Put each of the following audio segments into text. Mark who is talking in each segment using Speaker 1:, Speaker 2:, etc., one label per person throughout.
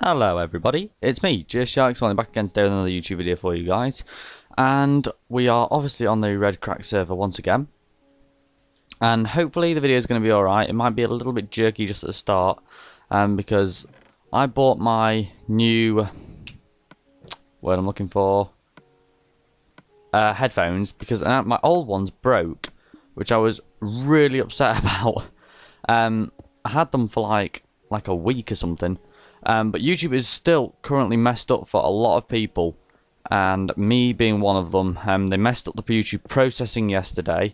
Speaker 1: Hello everybody, it's me, Sharks, back again today with another YouTube video for you guys. And we are obviously on the RedCrack server once again. And hopefully the video is going to be alright. It might be a little bit jerky just at the start, because I bought my new, word I'm looking for, headphones, because my old ones broke, which I was really upset about. I had them for like a week or something. But YouTube is still currently messed up for a lot of people, and me being one of them. They messed up the YouTube processing yesterday,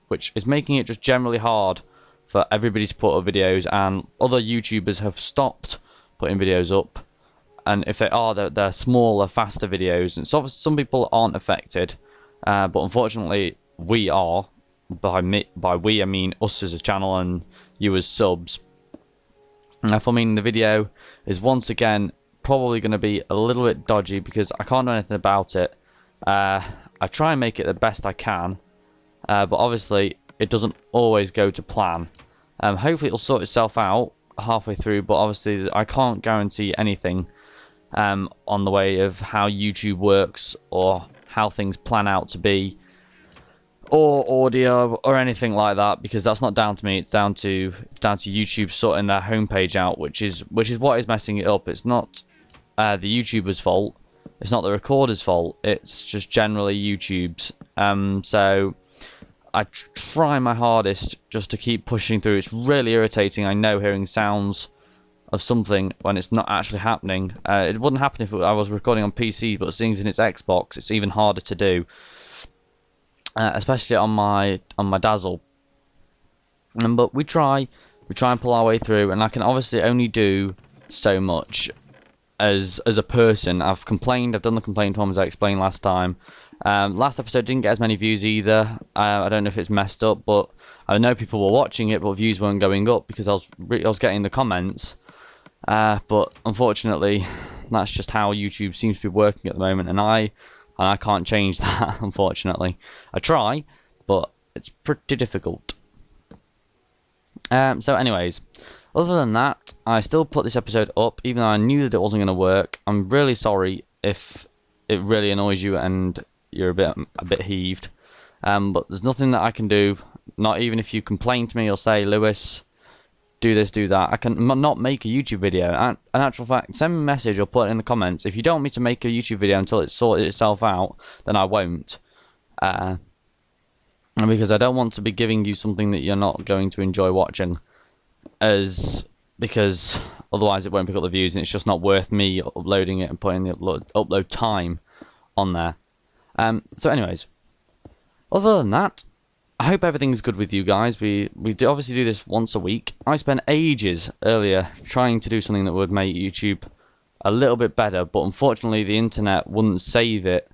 Speaker 1: which is making it just generally hard for everybody to put up videos, and other YouTubers have stopped putting videos up, and if they are, they're smaller, faster videos, and so some people aren't affected, but unfortunately we are. By we I mean us as a channel and you as subs. I mean, the video is once again probably going to be a little bit dodgy because I can't do anything about it. I try and make it the best I can, but obviously it doesn't always go to plan. Hopefully it'll sort itself out halfway through, but obviously I can't guarantee anything on the way of how YouTube works or how things plan out to be, or audio or anything like that, because that's not down to me. It's down to YouTube sorting their homepage out, which is what is messing it up. It's not the YouTuber's fault. It's not the recorder's fault. It's just generally YouTube's. So I try my hardest just to keep pushing through. It's really irritating, I know, hearing sounds of something when it's not actually happening. It wouldn't happen if I was recording on PC, but seeing as in its Xbox, it's even harder to do. Especially on my Dazzle, but we try and pull our way through, and I can obviously only do so much as a person. I've complained, I've done the complaint form as I explained last time. Last episode didn't get as many views either. I don't know if it's messed up, but I know people were watching it, but views weren't going up because I was getting the comments. But unfortunately, that's just how YouTube seems to be working at the moment, and I can't change that, unfortunately. I try, but it's pretty difficult. So anyways, other than that, I still put this episode up, even though I knew that it wasn't going to work. I'm really sorry if it really annoys you and you're a bit heaved. But there's nothing that I can do, not even if you complain to me or say, Lewis, do this, do that. I can not make a YouTube video. In actual fact, send me a message or put it in the comments. If you don't want me to make a YouTube video until it's sorted itself out, then I won't. Because I don't want to be giving you something that you're not going to enjoy watching, because otherwise it won't pick up the views, and it's just not worth me uploading it and putting the upload time on there. So anyways, other than that, I hope everything's good with you guys. We obviously do this once a week. I spent ages earlier trying to do something that would make YouTube a little bit better, but unfortunately the internet wouldn't save it,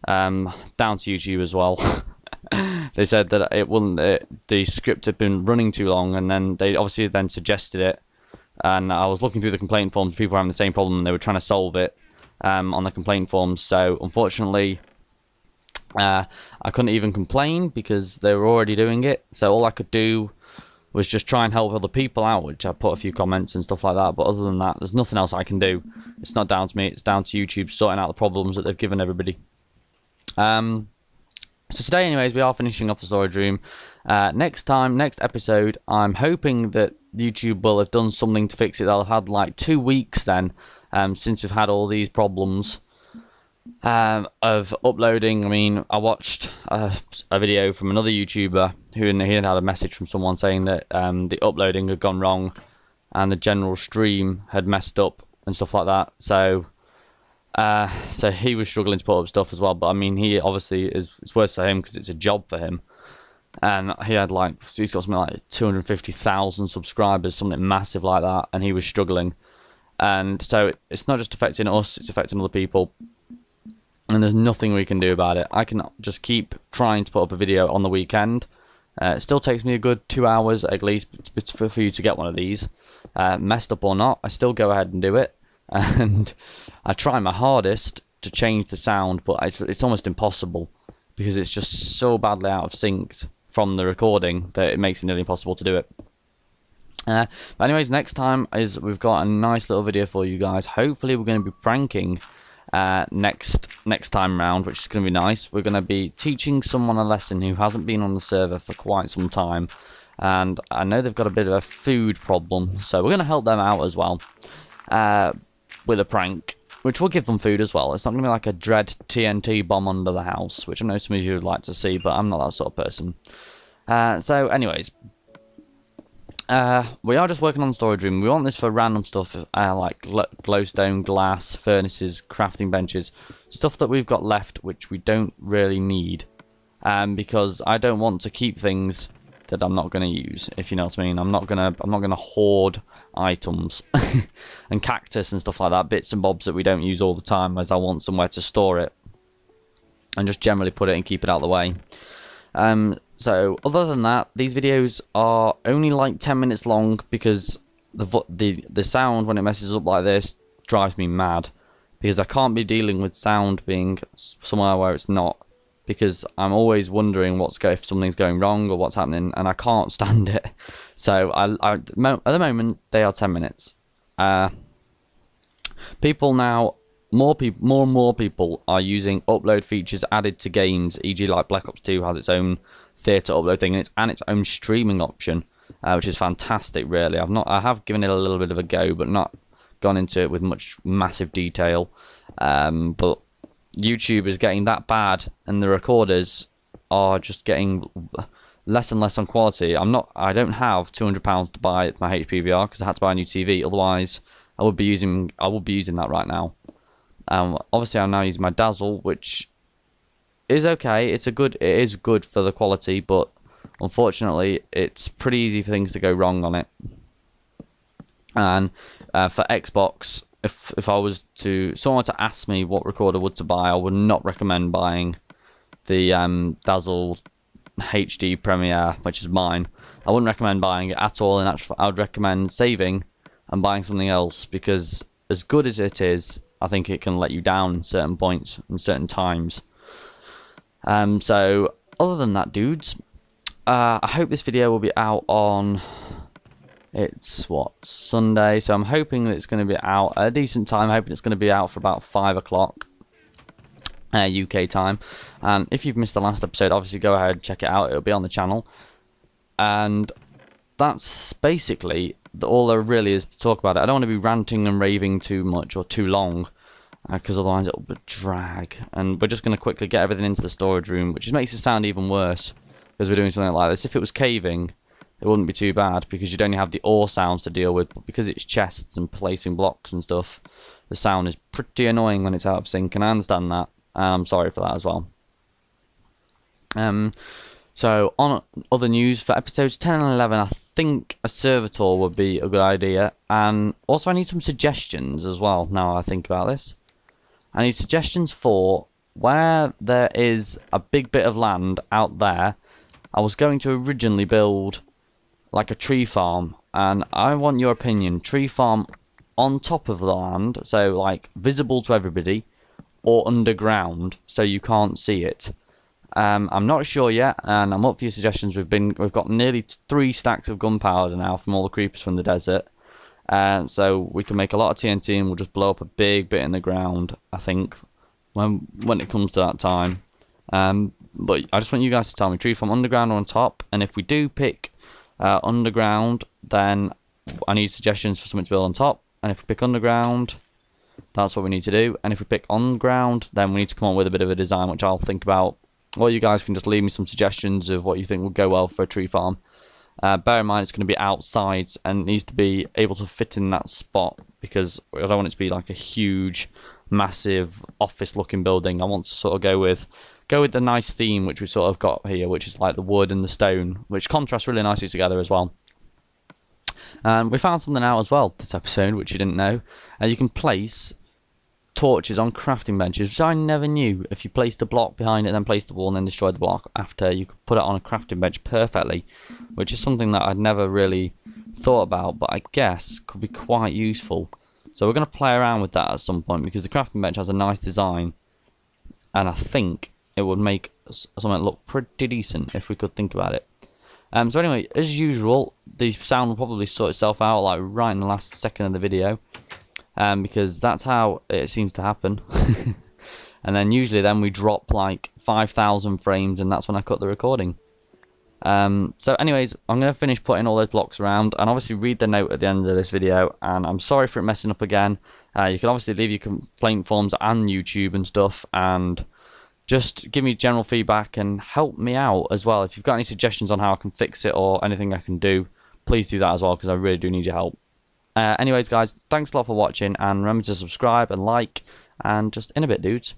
Speaker 1: down to YouTube as well. They said that it wouldn't. The script had been running too long, and then they obviously then suggested it. And I was looking through the complaint forms. People were having the same problem, and they were trying to solve it on the complaint forms. So unfortunately, I couldn't even complain because they were already doing it. So all I could do was just try and help other people out, which I put a few comments and stuff like that. But other than that, there's nothing else I can do. It's not down to me. It's down to YouTube sorting out the problems that they've given everybody. So today, anyways, we are finishing off the storage room. Next episode, I'm hoping that YouTube will have done something to fix it. They'll have had like 2 weeks then, since we've had all these problems of uploading. I mean, I watched a video from another YouTuber who had a message from someone saying that the uploading had gone wrong and the general stream had messed up and stuff like that. So he was struggling to put up stuff as well. But I mean, he obviously it's worse for him because it's a job for him. And he's got something like 250,000 subscribers, something massive like that, and he was struggling. And so it's not just affecting us; it's affecting other people. And there's nothing we can do about it. I can just keep trying to put up a video on the weekend. It still takes me a good 2 hours at least for you to get one of these. Messed up or not, I still go ahead and do it. And I try my hardest to change the sound, but it's almost impossible because it's just so badly out of sync from the recording that it makes it nearly impossible to do it. But anyways, next time is we've got a nice little video for you guys. Hopefully we're going to be pranking next time round, which is going to be nice. We're going to be teaching someone a lesson who hasn't been on the server for quite some time, and I know they've got a bit of a food problem, so we're going to help them out as well with a prank, which will give them food as well. It's not going to be like a dread TNT bomb under the house, which I know some of you would like to see, but I'm not that sort of person. So anyways, we are just working on the storage room. We want this for random stuff, like glowstone, glass, furnaces, crafting benches, stuff that we've got left which we don't really need, because I don't want to keep things that I'm not going to use, if you know what I mean. I'm not gonna hoard items and cactus and stuff like that, bits and bobs that we don't use all the time, as I want somewhere to store it and just generally put it and keep it out of the way. So other than that, these videos are only like 10 minutes long, because the sound when it messes up like this drives me mad, because I can't be dealing with sound being somewhere where it's not, because I'm always wondering if something's going wrong or what's happening, and I can't stand it. So at the moment they are 10 minutes. People now, more and more people are using upload features added to games, e.g. like Black Ops 2 has its own theatre upload thing and its own streaming option, which is fantastic. Really, I have given it a little bit of a go, but not gone into it with much massive detail. But YouTube is getting that bad, and the recorders are just getting less and less on quality. I don't have £200 to buy my HPVR, because I had to buy a new TV. Otherwise, I would be using that right now. Obviously, I'm now using my Dazzle, which is okay. It is good for the quality, but unfortunately, it's pretty easy for things to go wrong on it. And for Xbox, if someone were to ask me what recorder to buy, I would not recommend buying the Dazzle HD Premiere, which is mine. I wouldn't recommend buying it at all. In actual, I would recommend saving and buying something else, because as good as it is, I think it can let you down in certain points and certain times. So other than that, dudes, I hope this video will be out on, it's Sunday, so I'm hoping that it's going to be out at a decent time. I'm hoping it's going to be out for about 5 o'clock UK time. And if you've missed the last episode, obviously go ahead and check it out. It'll be on the channel. And that's basically all there really is to talk about it. I don't want to be ranting and raving too much or too long, because otherwise it'll drag. And we're just going to quickly get everything into the storage room, which makes it sound even worse, because we're doing something like this. If it was caving, it wouldn't be too bad, because you'd only have the ore sounds to deal with. But because it's chests and placing blocks and stuff, the sound is pretty annoying when it's out of sync, and I understand that. I'm sorry for that as well. So on other news, for episodes 10 and 11, I think a server tour would be a good idea. And also I need some suggestions as well, now I think about this. I need suggestions for where there is a big bit of land out there. I was going to originally build like a tree farm, and I want your opinion. Tree farm on top of the land, so like visible to everybody, or underground so you can't see it. I'm not sure yet, and I'm up for your suggestions. We've got nearly 3 stacks of gunpowder now from all the creepers from the desert, so we can make a lot of TNT, and we'll just blow up a big bit in the ground, I think, when it comes to that time. But I just want you guys to tell me, tree farm underground or on top, and if we do pick underground, then I need suggestions for something to build on top, and if we pick underground, that's what we need to do. And if we pick on ground, then we need to come up with a bit of a design, which I'll think about. Or you guys can just leave me some suggestions of what you think would go well for a tree farm. Bear in mind it's going to be outside, and it needs to be able to fit in that spot, because I don't want it to be like a huge, massive office-looking building. I want to sort of go with the nice theme which we sort of got here, which is like the wood and the stone, which contrasts really nicely together as well. We found something out as well this episode, which you didn't know. You can place torches on crafting benches, which I never knew. If you placed a block behind it, then place the wall, and then destroy the block after, you could put it on a crafting bench perfectly, which is something that I'd never really thought about, but I guess could be quite useful. So we're going to play around with that at some point, because the crafting bench has a nice design, and I think it would make something look pretty decent if we could think about it. So anyway, as usual, the sound will probably sort itself out like right in the last second of the video, because that's how it seems to happen. And then usually then we drop like 5,000 frames, and that's when I cut the recording. So anyways, I'm going to finish putting all those blocks around, and obviously read the note at the end of this video, and I'm sorry for it messing up again. You can obviously leave your complaint forms on YouTube and stuff, and just give me general feedback and help me out as well. If you've got any suggestions on how I can fix it or anything I can do, please do that as well, because I really do need your help. Anyways guys, thanks a lot for watching, and remember to subscribe and like, and just in a bit dudes.